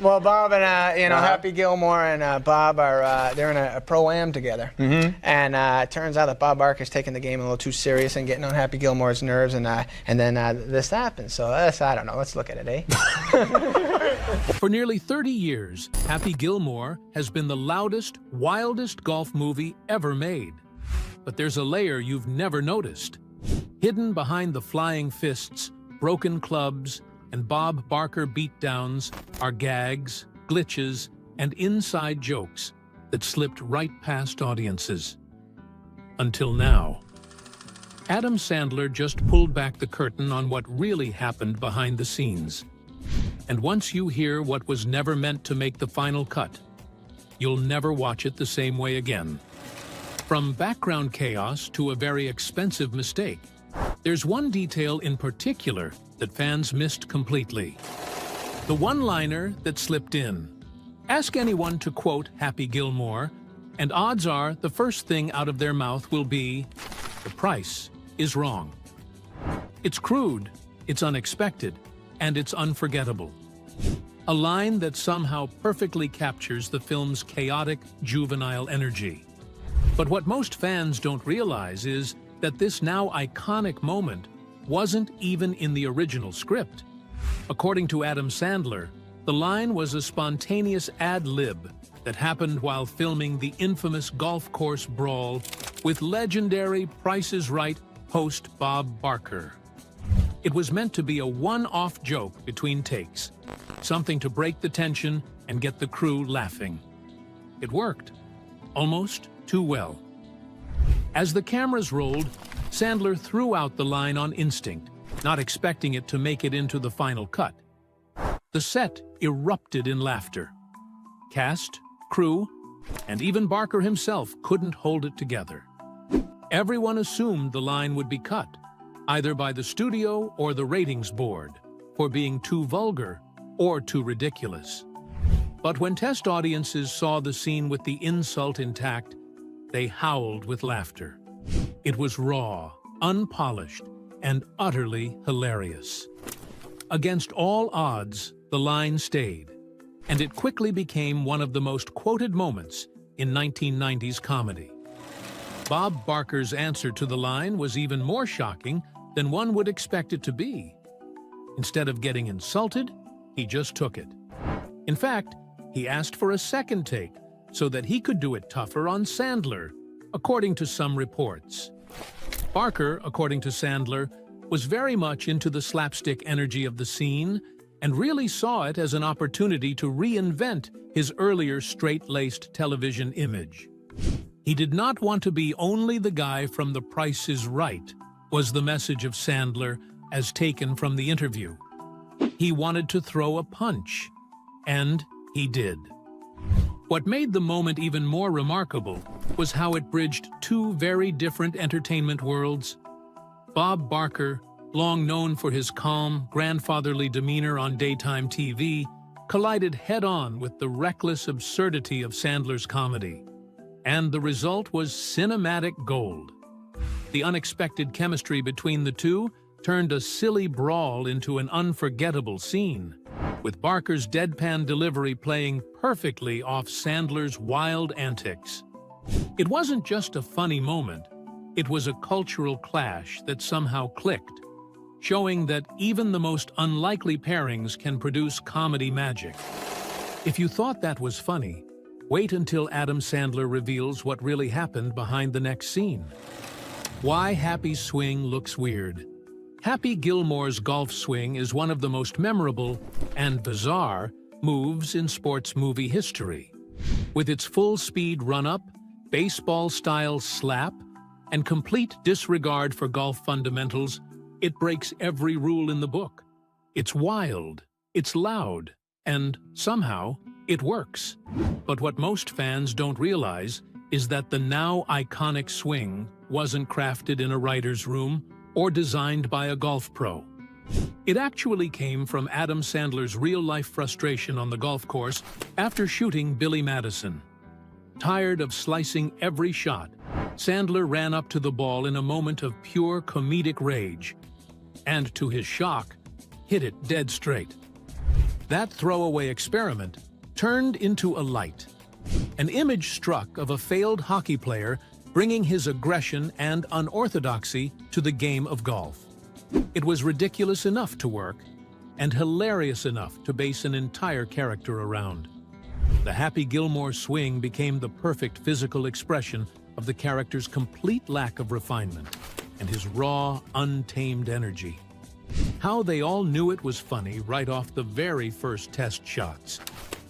Well, Bob and Happy Gilmore and Bob are they're in a pro-am together, and it turns out that Bob Barker's taking the game a little too serious and getting on Happy Gilmore's nerves, and then this happens. So I don't know. Let's look at it, eh? For nearly 30 years, Happy Gilmore has been the loudest, wildest golf movie ever made. But there's a layer you've never noticed. Hidden behind the flying fists, broken clubs, and Bob Barker beatdowns are gags, glitches, and inside jokes that slipped right past audiences. Until now. Adam Sandler just pulled back the curtain on what really happened behind the scenes. And once you hear what was never meant to make the final cut, you'll never watch it the same way again. From background chaos to a very expensive mistake, there's one detail in particular that fans missed completely. The one-liner that slipped in. Ask anyone to quote Happy Gilmore, and odds are the first thing out of their mouth will be, "The price is wrong." It's crude, it's unexpected, and it's unforgettable. A line that somehow perfectly captures the film's chaotic, juvenile energy. But what most fans don't realize is that this now iconic moment wasn't even in the original script. According to Adam Sandler, the line was a spontaneous ad-lib that happened while filming the infamous golf course brawl with legendary Price is Right host Bob Barker. It was meant to be a one-off joke between takes, something to break the tension and get the crew laughing. It worked, almost too well. As the cameras rolled, Sandler threw out the line on instinct, not expecting it to make it into the final cut. The set erupted in laughter. Cast, crew, and even Barker himself couldn't hold it together. Everyone assumed the line would be cut, either by the studio or the ratings board, for being too vulgar or too ridiculous. But when test audiences saw the scene with the insult intact, they howled with laughter. It was raw, unpolished, and utterly hilarious. Against all odds, the line stayed, and it quickly became one of the most quoted moments in 1990s comedy. Bob Barker's answer to the line was even more shocking than one would expect it to be. Instead of getting insulted, he just took it. In fact, he asked for a second take so that he could do it tougher on Sandler, according to some reports. Barker, according to Sandler, was very much into the slapstick energy of the scene and really saw it as an opportunity to reinvent his earlier straight-laced television image. He did not want to be only the guy from The Price is Right, was the message of Sandler as taken from the interview. He wanted to throw a punch, and he did. What made the moment even more remarkable was how it bridged two very different entertainment worlds. Bob Barker, long known for his calm, grandfatherly demeanor on daytime TV, collided head-on with the reckless absurdity of Sandler's comedy. And the result was cinematic gold. The unexpected chemistry between the two turned a silly brawl into an unforgettable scene, with Barker's deadpan delivery playing perfectly off Sandler's wild antics. It wasn't just a funny moment, it was a cultural clash that somehow clicked, showing that even the most unlikely pairings can produce comedy magic. If you thought that was funny, wait until Adam Sandler reveals what really happened behind the next scene. Why Happy's swing looks weird. Happy Gilmore's golf swing is one of the most memorable and bizarre moves in sports movie history. With its full-speed run-up, baseball-style slap, and complete disregard for golf fundamentals, it breaks every rule in the book. It's wild, it's loud, and somehow it works. But what most fans don't realize is that the now iconic swing wasn't crafted in a writer's room or designed by a golf pro. It actually came from Adam Sandler's real-life frustration on the golf course after shooting Billy Madison. Tired of slicing every shot, Sandler ran up to the ball in a moment of pure comedic rage, and to his shock, hit it dead straight. That throwaway experiment turned into a light. An image struck of a failed hockey player bringing his aggression and unorthodoxy to the game of golf. It was ridiculous enough to work, and hilarious enough to base an entire character around. The Happy Gilmore swing became the perfect physical expression of the character's complete lack of refinement and his raw, untamed energy. How they all knew it was funny right off the very first test shots.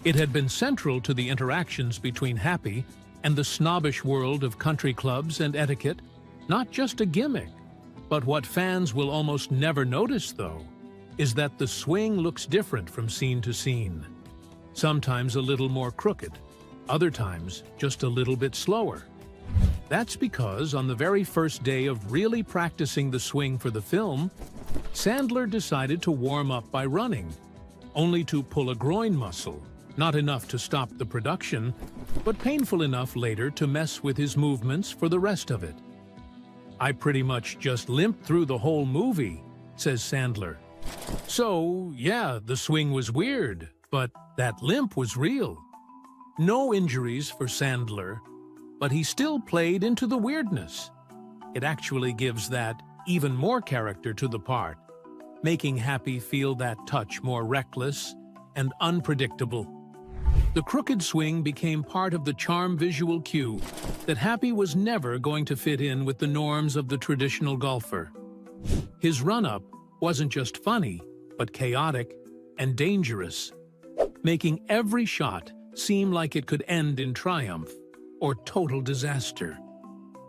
It had been central to the interactions between Happy and the snobbish world of country clubs and etiquette, not just a gimmick. But what fans will almost never notice, though, is that the swing looks different from scene to scene. Sometimes a little more crooked, other times just a little bit slower. That's because on the very first day of really practicing the swing for the film, Sandler decided to warm up by running, only to pull a groin muscle, not enough to stop the production, but painful enough later to mess with his movements for the rest of it. "I pretty much just limped through the whole movie," says Sandler. So, yeah, the swing was weird, but that limp was real. No injuries for Sandler, but he still played into the weirdness. It actually gives that even more character to the part, making Happy feel that touch more reckless and unpredictable. The crooked swing became part of the charm visual cue that Happy was never going to fit in with the norms of the traditional golfer. His run-up wasn't just funny, but chaotic and dangerous, making every shot seem like it could end in triumph or total disaster.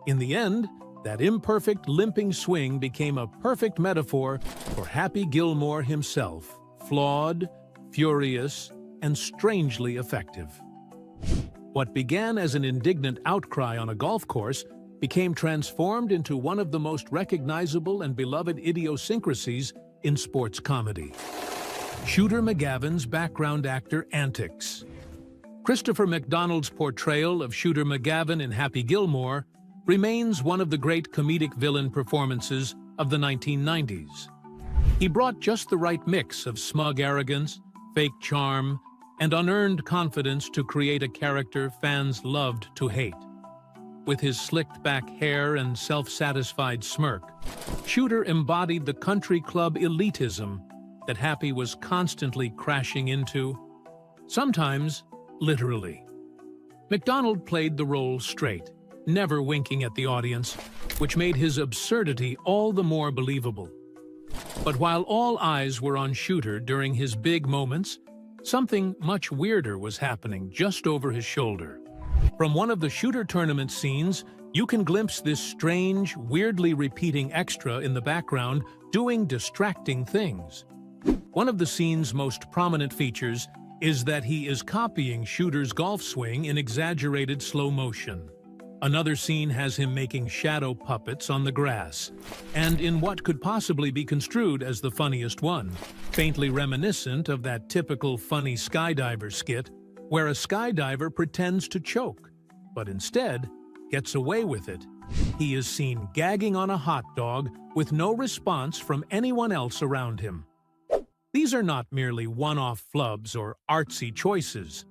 In the end, that imperfect limping swing became a perfect metaphor for Happy Gilmore himself, flawed, furious, and strangely effective. What began as an indignant outcry on a golf course became transformed into one of the most recognizable and beloved idiosyncrasies in sports comedy: Shooter McGavin's background actor antics. Christopher McDonald's portrayal of Shooter McGavin in Happy Gilmore remains one of the great comedic villain performances of the 1990s. He brought just the right mix of smug arrogance, fake charm, and unearned confidence to create a character fans loved to hate. With his slicked-back hair and self-satisfied smirk, Shooter embodied the country club elitism that Happy was constantly crashing into, sometimes literally. McDonald played the role straight, never winking at the audience, which made his absurdity all the more believable. But while all eyes were on Shooter during his big moments, something much weirder was happening just over his shoulder. From one of the Shooter tournament scenes, you can glimpse this strange, weirdly repeating extra in the background doing distracting things. One of the scene's most prominent features is that he is copying Shooter's golf swing in exaggerated slow motion. Another scene has him making shadow puppets on the grass, and in what could possibly be construed as the funniest one, faintly reminiscent of that typical funny skydiver skit where a skydiver pretends to choke, but instead gets away with it. He is seen gagging on a hot dog with no response from anyone else around him. These are not merely one-off flubs or artsy choices.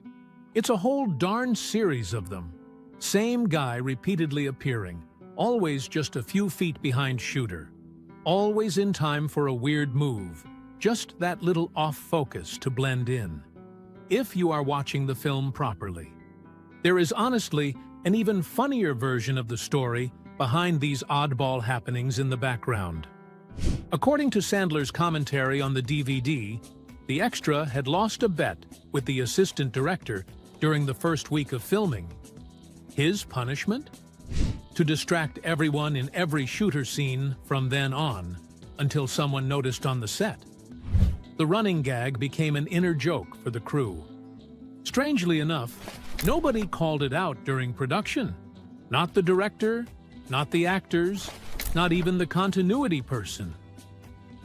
It's a whole darn series of them. Same guy repeatedly appearing, always just a few feet behind Shooter. Always in time for a weird move, just that little off-focus to blend in. If you are watching the film properly. There is honestly an even funnier version of the story behind these oddball happenings in the background. According to Sandler's commentary on the DVD, the extra had lost a bet with the assistant director during the first week of filming. His punishment? To distract everyone in every Shooter scene from then on, until someone noticed on the set. The running gag became an inner joke for the crew. Strangely enough, nobody called it out during production. Not the director, not the actors, not even the continuity person.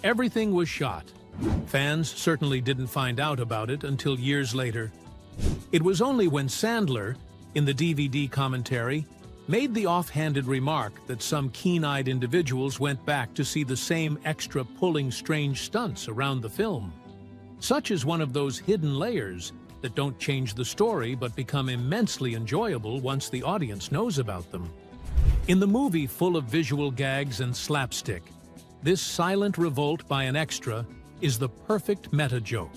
Everything was shot. Fans certainly didn't find out about it until years later. It was only when Sandler, in the DVD commentary, made the offhanded remark that some keen-eyed individuals went back to see the same extra pulling strange stunts around the film. Such is one of those hidden layers that don't change the story but become immensely enjoyable once the audience knows about them. In the movie full of visual gags and slapstick, this silent revolt by an extra is the perfect meta-joke.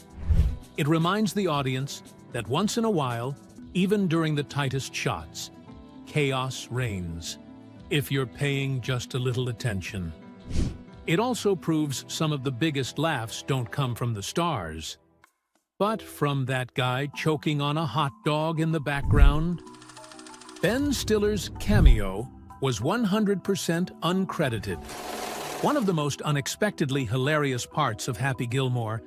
It reminds the audience that once in a while, even during the tightest shots, chaos reigns, if you're paying just a little attention. It also proves some of the biggest laughs don't come from the stars, but from that guy choking on a hot dog in the background. Ben Stiller's cameo was 100% uncredited. One of the most unexpectedly hilarious parts of Happy Gilmore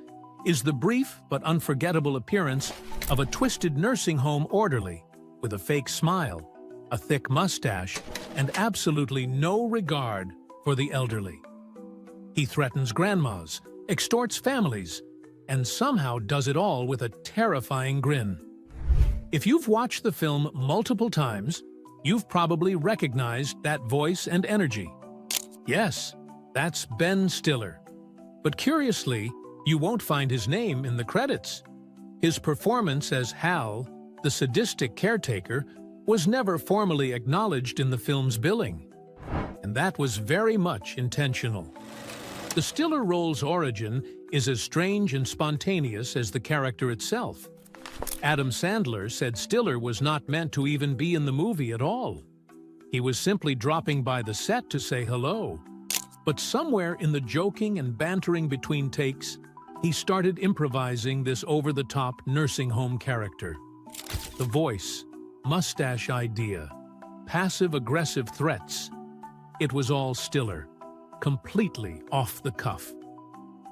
is the brief but unforgettable appearance of a twisted nursing home orderly with a fake smile, a thick mustache, and absolutely no regard for the elderly. He threatens grandmas, extorts families, and somehow does it all with a terrifying grin. If you've watched the film multiple times, you've probably recognized that voice and energy. Yes, that's Ben Stiller. But curiously, you won't find his name in the credits. His performance as Hal, the sadistic caretaker, was never formally acknowledged in the film's billing. And that was very much intentional. The Stiller role's origin is as strange and spontaneous as the character itself. Adam Sandler said Stiller was not meant to even be in the movie at all. He was simply dropping by the set to say hello. But somewhere in the joking and bantering between takes, he started improvising this over-the-top nursing home character. The voice, mustache idea, passive-aggressive threats. It was all Stiller, completely off the cuff.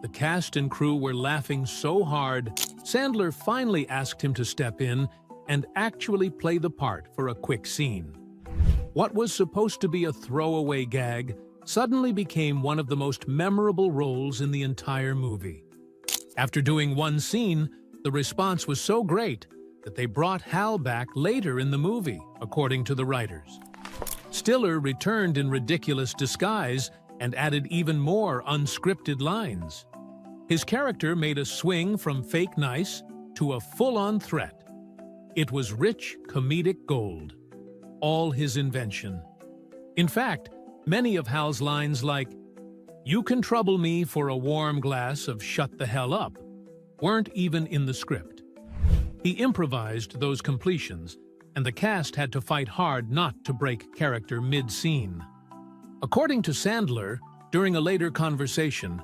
The cast and crew were laughing so hard, Sandler finally asked him to step in and actually play the part for a quick scene. What was supposed to be a throwaway gag suddenly became one of the most memorable roles in the entire movie. After doing one scene, the response was so great that they brought Hal back later in the movie, according to the writers. Stiller returned in ridiculous disguise and added even more unscripted lines. His character made a swing from fake nice to a full-on threat. It was rich comedic gold, all his invention. In fact, many of Hal's lines like, "You can trouble me for a warm glass of shut the hell up," weren't even in the script. He improvised those completions, and the cast had to fight hard not to break character mid-scene. According to Sandler, during a later conversation,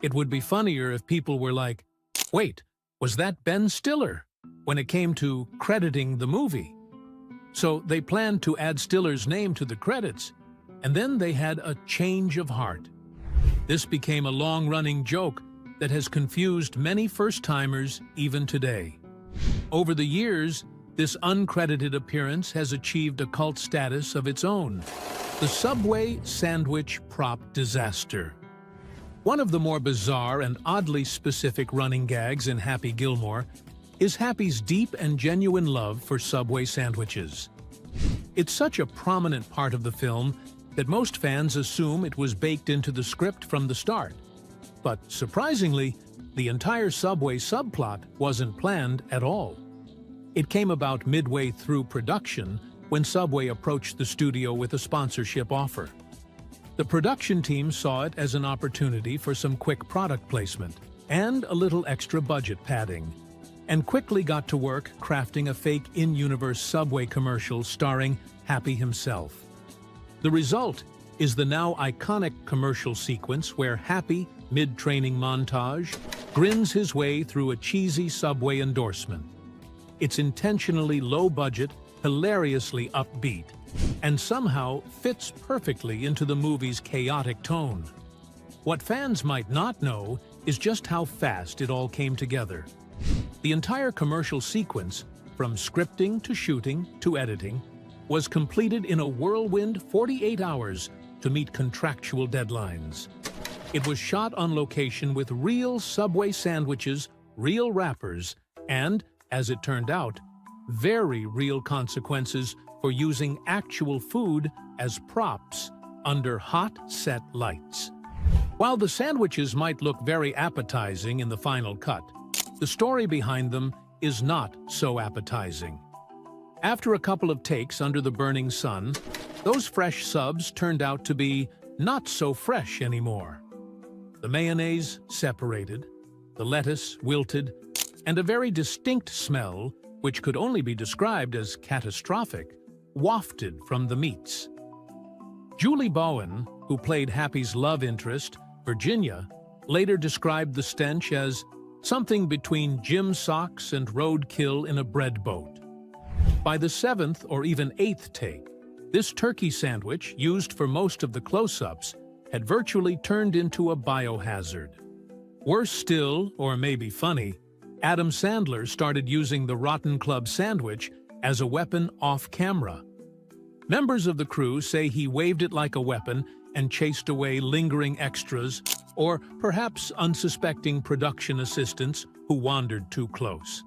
it would be funnier if people were like, "Wait, was that Ben Stiller?" when it came to crediting the movie. So they planned to add Stiller's name to the credits, and then they had a change of heart. This became a long-running joke that has confused many first-timers even today. Over the years, this uncredited appearance has achieved a cult status of its own: the Subway sandwich prop disaster. One of the more bizarre and oddly specific running gags in Happy Gilmore is Happy's deep and genuine love for Subway sandwiches. It's such a prominent part of the film that most fans assume it was baked into the script from the start. But surprisingly, the entire Subway subplot wasn't planned at all. It came about midway through production when Subway approached the studio with a sponsorship offer. The production team saw it as an opportunity for some quick product placement and a little extra budget padding, and quickly got to work crafting a fake in-universe Subway commercial starring Happy himself. The result is the now iconic commercial sequence where Happy, mid-training montage, grins his way through a cheesy Subway endorsement. It's intentionally low-budget, hilariously upbeat, and somehow fits perfectly into the movie's chaotic tone. What fans might not know is just how fast it all came together. The entire commercial sequence, from scripting to shooting to editing, was completed in a whirlwind 48 hours to meet contractual deadlines. It was shot on location with real Subway sandwiches, real wrappers, and, as it turned out, very real consequences for using actual food as props under hot set lights. While the sandwiches might look very appetizing in the final cut, The story behind them is not so appetizing. After a couple of takes under the burning sun, those fresh subs turned out to be not so fresh anymore. The mayonnaise separated, the lettuce wilted, and a very distinct smell, which could only be described as catastrophic, wafted from the meats. Julie Bowen, who played Happy's love interest, Virginia, later described the stench as something between gym socks and roadkill in a bread boat. By the 7th or even 8th take, this turkey sandwich, used for most of the close-ups, had virtually turned into a biohazard. Worse still, or maybe funny, Adam Sandler started using the Rotten Club sandwich as a weapon off-camera. Members of the crew say he waved it like a weapon and chased away lingering extras or perhaps unsuspecting production assistants who wandered too close.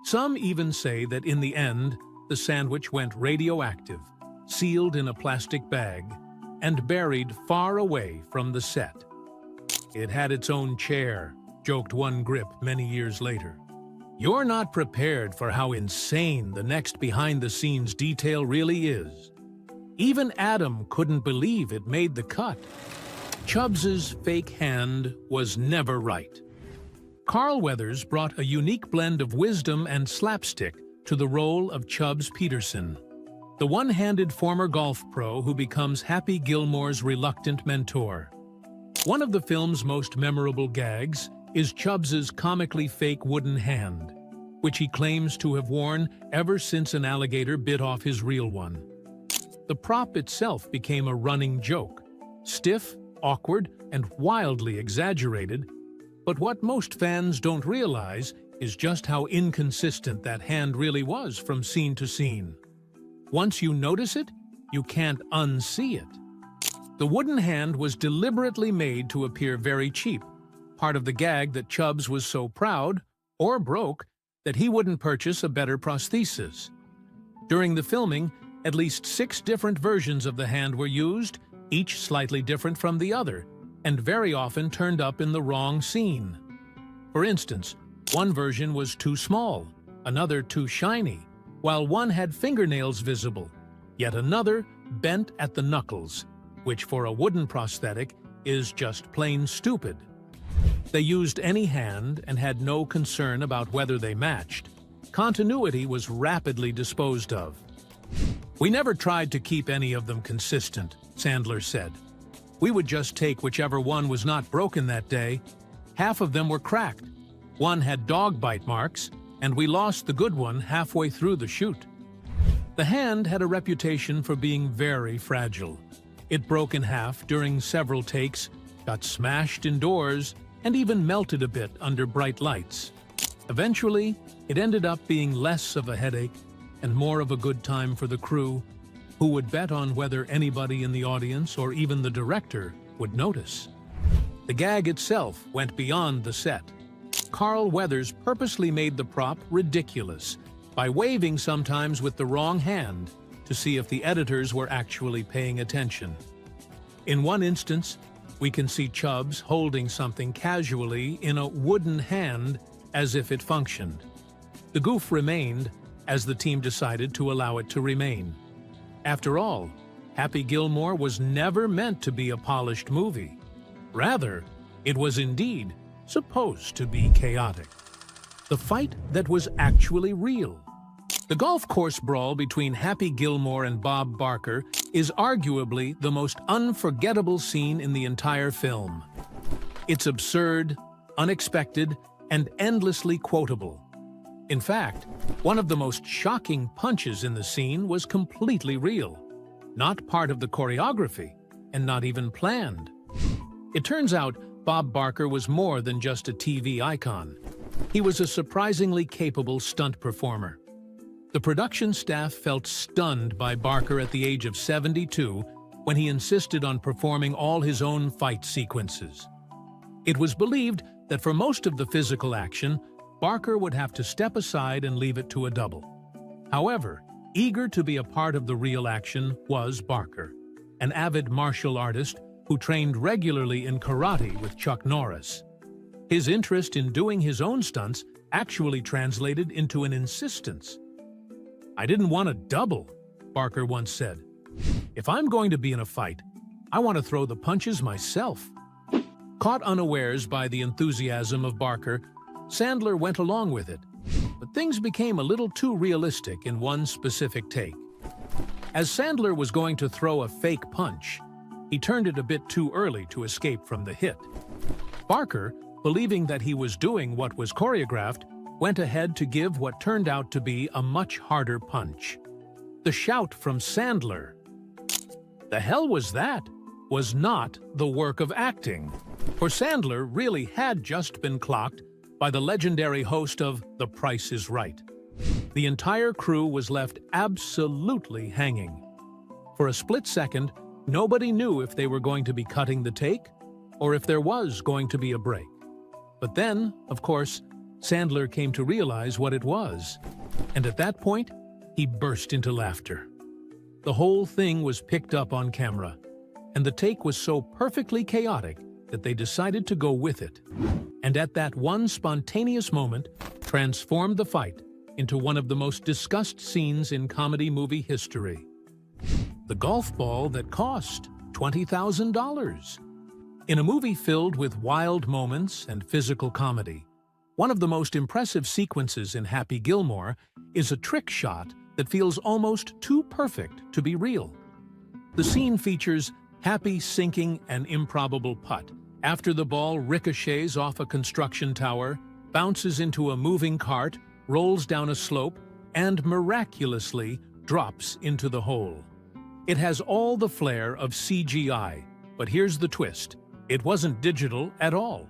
Some even say that in the end, the sandwich went radioactive, sealed in a plastic bag, and buried far away from the set. It had its own chair, joked one grip many years later. You're not prepared for how insane the next behind-the-scenes detail really is. Even Adam couldn't believe it made the cut. Chubbs's fake hand was never right. Carl Weathers brought a unique blend of wisdom and slapstick to the role of Chubbs Peterson, the one-handed former golf pro who becomes Happy Gilmore's reluctant mentor. One of the film's most memorable gags is Chubbs's comically fake wooden hand, which he claims to have worn ever since an alligator bit off his real one. The prop itself became a running joke, stiff, awkward, and wildly exaggerated, but what most fans don't realize is just how inconsistent that hand really was from scene to scene. Once you notice it, you can't unsee it. The wooden hand was deliberately made to appear very cheap, part of the gag that Chubbs was so proud, or broke, that he wouldn't purchase a better prosthesis. During the filming, at least 6 different versions of the hand were used, each slightly different from the other, and very often turned up in the wrong scene. For instance, one version was too small, another too shiny, while one had fingernails visible, yet another bent at the knuckles, which for a wooden prosthetic is just plain stupid. They used any hand and had no concern about whether they matched. Continuity was rapidly disposed of. "We never tried to keep any of them consistent," Sandler said. "We would just take whichever one was not broken that day. Half of them were cracked. One had dog bite marks, and we lost the good one halfway through the shoot." The hand had a reputation for being very fragile. It broke in half during several takes, got smashed indoors, and even melted a bit under bright lights. Eventually, it ended up being less of a headache and more of a good time for the crew, who would bet on whether anybody in the audience or even the director would notice. The gag itself went beyond the set. Carl Weathers purposely made the prop ridiculous by waving sometimes with the wrong hand to see if the editors were actually paying attention. In one instance, we can see Chubbs holding something casually in a wooden hand as if it functioned. The goof remained as the team decided to allow it to remain. After all, Happy Gilmore was never meant to be a polished movie. Rather, it was indeed supposed to be chaotic. The fight that was actually real. The golf course brawl between Happy Gilmore and Bob Barker is arguably the most unforgettable scene in the entire film. It's absurd, unexpected, and endlessly quotable. In fact, one of the most shocking punches in the scene was completely real, not part of the choreography, and not even planned. It turns out Bob Barker was more than just a TV icon. He was a surprisingly capable stunt performer. The production staff felt stunned by Barker at the age of 72 when he insisted on performing all his own fight sequences. It was believed that for most of the physical action, Barker would have to step aside and leave it to a double. However, eager to be a part of the real action was Barker, an avid martial artist who trained regularly in karate with Chuck Norris. His interest in doing his own stunts actually translated into an insistence. "I didn't want to double," Barker once said. "If I'm going to be in a fight, I want to throw the punches myself." Caught unawares by the enthusiasm of Barker, Sandler went along with it, but things became a little too realistic in one specific take. As Sandler was going to throw a fake punch, he turned it a bit too early to escape from the hit. Barker, believing that he was doing what was choreographed, went ahead to give what turned out to be a much harder punch. The shout from Sandler, "The hell was that?" was not the work of acting, for Sandler really had just been clocked by the legendary host of The Price is Right. The entire crew was left absolutely hanging. For a split second, nobody knew if they were going to be cutting the take or if there was going to be a break. But then, of course, Sandler came to realize what it was, and at that point, he burst into laughter. The whole thing was picked up on camera, and the take was so perfectly chaotic that they decided to go with it. And at that one spontaneous moment, transformed the fight into one of the most discussed scenes in comedy movie history. The golf ball that cost $20,000. In a movie filled with wild moments and physical comedy, one of the most impressive sequences in Happy Gilmore is a trick shot that feels almost too perfect to be real. The scene features Happy sinking an improbable putt after the ball ricochets off a construction tower, bounces into a moving cart, rolls down a slope, and miraculously drops into the hole. It has all the flair of CGI, but here's the twist. It wasn't digital at all.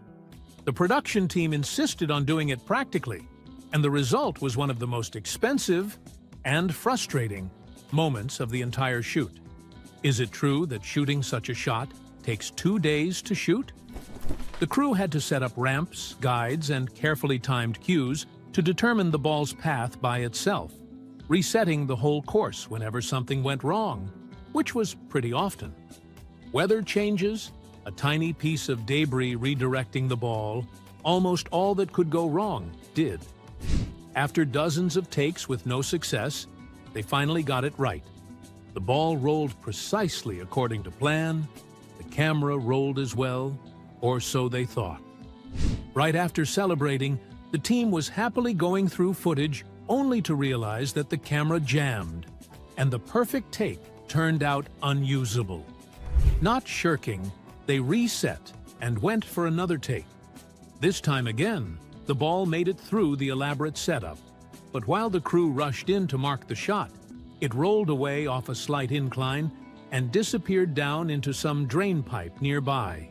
The production team insisted on doing it practically, and the result was one of the most expensive and frustrating moments of the entire shoot. Is it true that shooting such a shot takes 2 days to shoot? The crew had to set up ramps, guides, and carefully timed cues to determine the ball's path by itself, resetting the whole course whenever something went wrong, which was pretty often. Weather changes, a tiny piece of debris redirecting the ball, almost all that could go wrong did. After dozens of takes with no success, they finally got it right. The ball rolled precisely according to plan, the camera rolled as well, or so they thought. Right after celebrating, the team was happily going through footage only to realize that the camera jammed, and the perfect take turned out unusable. Not shirking, they reset and went for another take. This time again, the ball made it through the elaborate setup, but while the crew rushed in to mark the shot, it rolled away off a slight incline and disappeared down into some drain pipe nearby.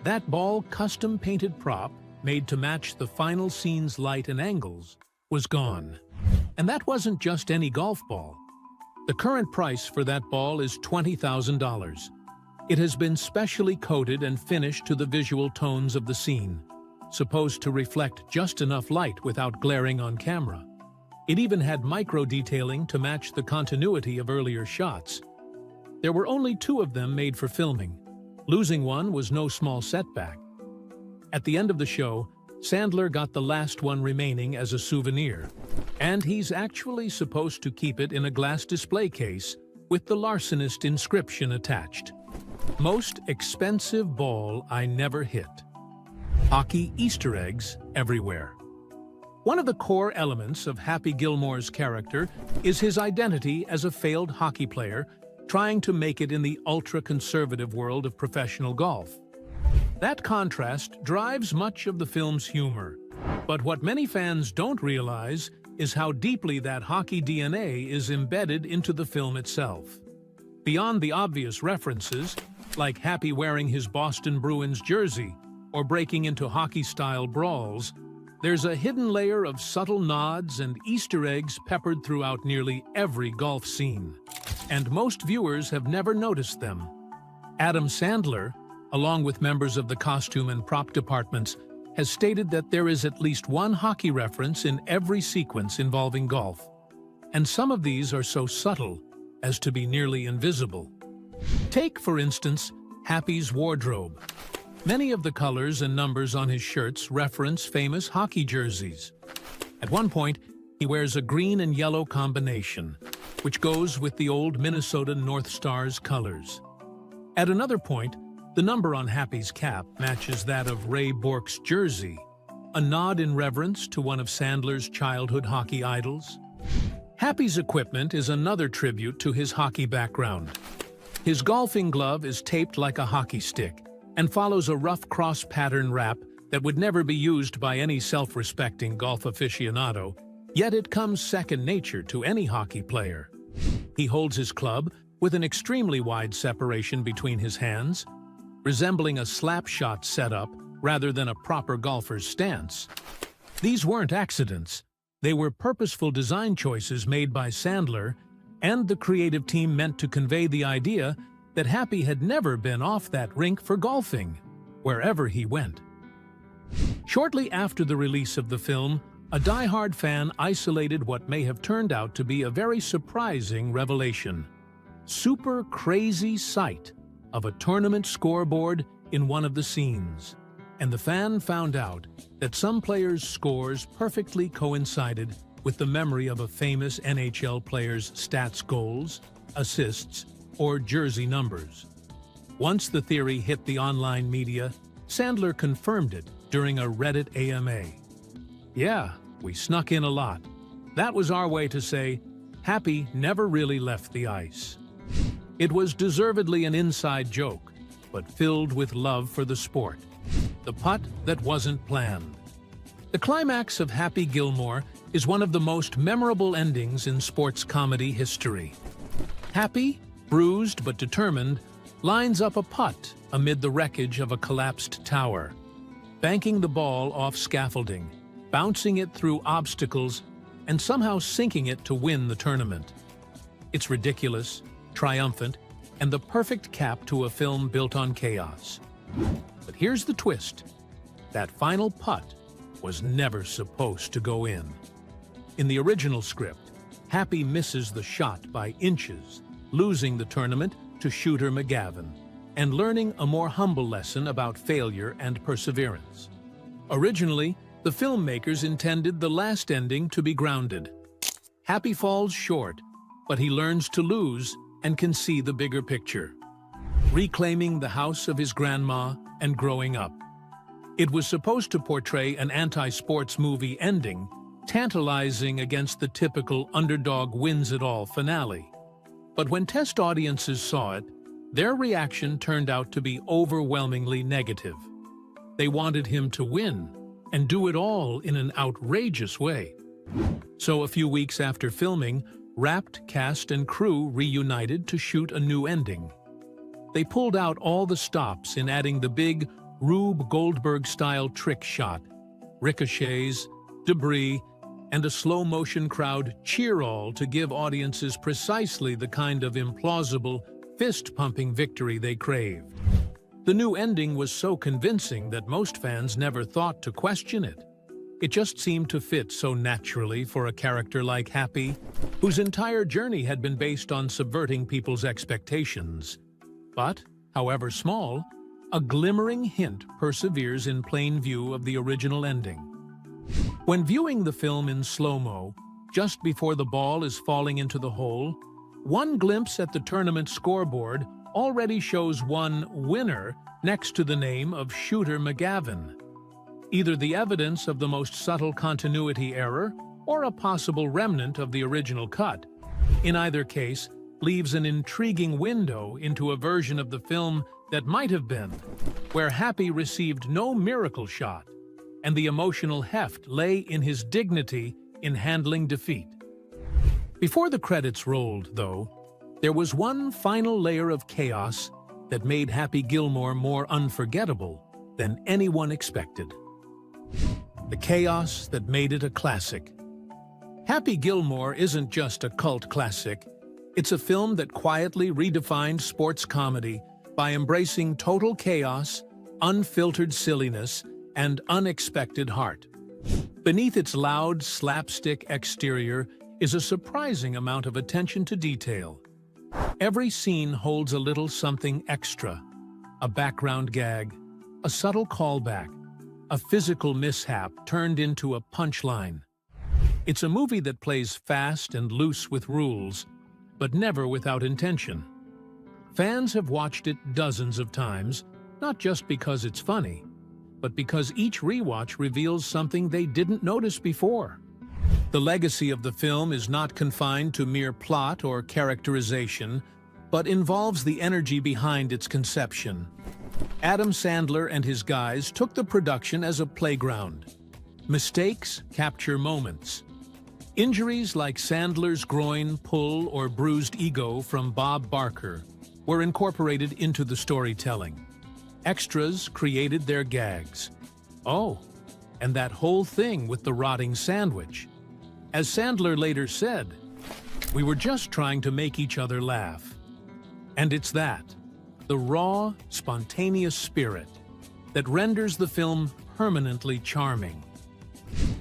That ball, custom-painted prop, made to match the final scene's light and angles, was gone. And that wasn't just any golf ball. The current price for that ball is $20,000. It has been specially coated and finished to the visual tones of the scene, supposed to reflect just enough light without glaring on camera. It even had micro-detailing to match the continuity of earlier shots. There were only 2 of them made for filming. Losing one was no small setback. At the end of the show, Sandler got the last one remaining as a souvenir, and he's actually supposed to keep it in a glass display case with the larcenist inscription attached. Most expensive ball I never hit. Hockey Easter eggs everywhere. One of the core elements of Happy Gilmore's character is his identity as a failed hockey player trying to make it in the ultra-conservative world of professional golf. That contrast drives much of the film's humor, but what many fans don't realize is how deeply that hockey DNA is embedded into the film itself. Beyond the obvious references, like Happy wearing his Boston Bruins jersey or breaking into hockey-style brawls, there's a hidden layer of subtle nods and Easter eggs peppered throughout nearly every golf scene, and most viewers have never noticed them. Adam Sandler, along with members of the costume and prop departments, has stated that there is at least one hockey reference in every sequence involving golf, and some of these are so subtle as to be nearly invisible. Take, for instance, Happy's wardrobe. Many of the colors and numbers on his shirts reference famous hockey jerseys. At one point, he wears a green and yellow combination, which goes with the old Minnesota North Stars colors. At another point, the number on Happy's cap matches that of Ray Bourque's jersey, a nod in reverence to one of Sandler's childhood hockey idols. Happy's equipment is another tribute to his hockey background. His golfing glove is taped like a hockey stick and follows a rough cross-pattern wrap that would never be used by any self-respecting golf aficionado, yet it comes second nature to any hockey player. He holds his club with an extremely wide separation between his hands, resembling a slap shot setup rather than a proper golfer's stance. These weren't accidents. They were purposeful design choices made by Sandler and the creative team meant to convey the idea that Happy had never been off that rink for golfing, wherever he went. Shortly after the release of the film, a die-hard fan isolated what may have turned out to be a very surprising revelation. Super crazy sight of a tournament scoreboard in one of the scenes. And the fan found out that some players' scores perfectly coincided with the memory of a famous NHL player's stats goals, assists, or jersey numbers. Once the theory hit the online media, Sandler confirmed it during a Reddit AMA. Yeah, we snuck in a lot. That was our way to say, Happy never really left the ice. It was deservedly an inside joke, but filled with love for the sport. The putt that wasn't planned. The climax of Happy Gilmore is one of the most memorable endings in sports comedy history. Happy, bruised but determined, lines up a putt amid the wreckage of a collapsed tower, banking the ball off scaffolding, bouncing it through obstacles, and somehow sinking it to win the tournament. It's ridiculous, triumphant, and the perfect cap to a film built on chaos. But here's the twist. That final putt was never supposed to go in. In the original script, Happy misses the shot by inches, losing the tournament to Shooter McGavin, and learning a more humble lesson about failure and perseverance. Originally, the filmmakers intended the last ending to be grounded. Happy falls short, but he learns to lose and can see the bigger picture, reclaiming the house of his grandma and growing up. It was supposed to portray an anti-sports movie ending, tantalizing against the typical underdog wins-it-all finale. But when test audiences saw it, their reaction turned out to be overwhelmingly negative. They wanted him to win, and do it all in an outrageous way. So a few weeks after filming, wrapped cast and crew reunited to shoot a new ending. They pulled out all the stops in adding the big Rube Goldberg-style trick shot, ricochets, debris, and a slow-motion crowd cheer-all to give audiences precisely the kind of implausible, fist-pumping victory they craved. The new ending was so convincing that most fans never thought to question it. It just seemed to fit so naturally for a character like Happy, whose entire journey had been based on subverting people's expectations. But, however small, a glimmering hint perseveres in plain view of the original ending. When viewing the film in slow-mo, just before the ball is falling into the hole, one glimpse at the tournament scoreboard already shows one winner next to the name of Shooter McGavin. Either the evidence of the most subtle continuity error or a possible remnant of the original cut. In either case, leaves an intriguing window into a version of the film that might have been, where Happy received no miracle shot, and the emotional heft lay in his dignity in handling defeat. Before the credits rolled, though, there was one final layer of chaos that made Happy Gilmore more unforgettable than anyone expected. The chaos that made it a classic. Happy Gilmore isn't just a cult classic. It's a film that quietly redefined sports comedy by embracing total chaos, unfiltered silliness, and unexpected heart. Beneath its loud, slapstick exterior is a surprising amount of attention to detail. Every scene holds a little something extra, a background gag, a subtle callback, a physical mishap turned into a punchline. It's a movie that plays fast and loose with rules, but never without intention. Fans have watched it dozens of times, not just because it's funny, but because each rewatch reveals something they didn't notice before. The legacy of the film is not confined to mere plot or characterization, but involves the energy behind its conception. Adam Sandler and his guys took the production as a playground. Mistakes capture moments. Injuries like Sandler's groin pull or bruised ego from Bob Barker were incorporated into the storytelling. Extras created their gags. Oh, and that whole thing with the rotting sandwich. As Sandler later said, "We were just trying to make each other laugh." And it's that, the raw, spontaneous spirit, that renders the film permanently charming.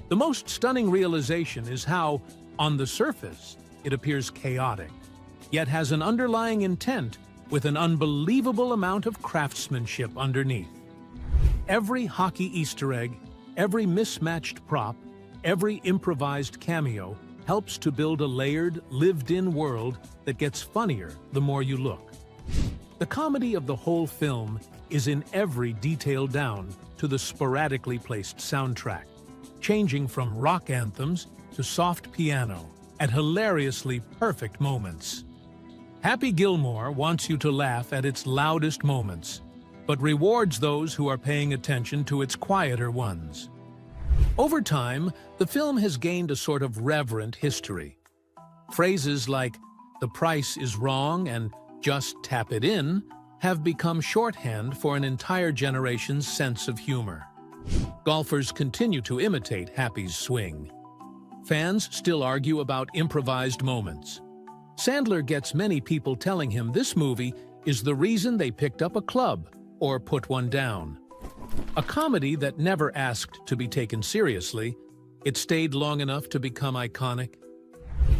The most stunning realization is how, on the surface, it appears chaotic, yet has an underlying intent with an unbelievable amount of craftsmanship underneath. Every hockey Easter egg, every mismatched prop, every improvised cameo helps to build a layered, lived-in world that gets funnier the more you look. The comedy of the whole film is in every detail down to the sporadically placed soundtrack, changing from rock anthems to soft piano at hilariously perfect moments. Happy Gilmore wants you to laugh at its loudest moments, but rewards those who are paying attention to its quieter ones. Over time, the film has gained a sort of reverent history. Phrases like, "the price is wrong" and "just tap it in" have become shorthand for an entire generation's sense of humor. Golfers continue to imitate Happy's swing. Fans still argue about improvised moments. Sandler gets many people telling him this movie is the reason they picked up a club or put one down. A comedy that never asked to be taken seriously, it stayed long enough to become iconic.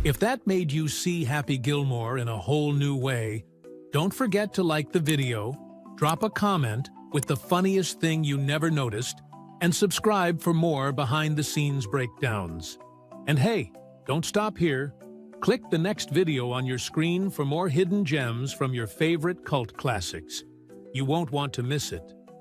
If that made you see Happy Gilmore in a whole new way, don't forget to like the video, drop a comment with the funniest thing you never noticed, and subscribe for more behind-the-scenes breakdowns. And hey, don't stop here. Click the next video on your screen for more hidden gems from your favorite cult classics. You won't want to miss it.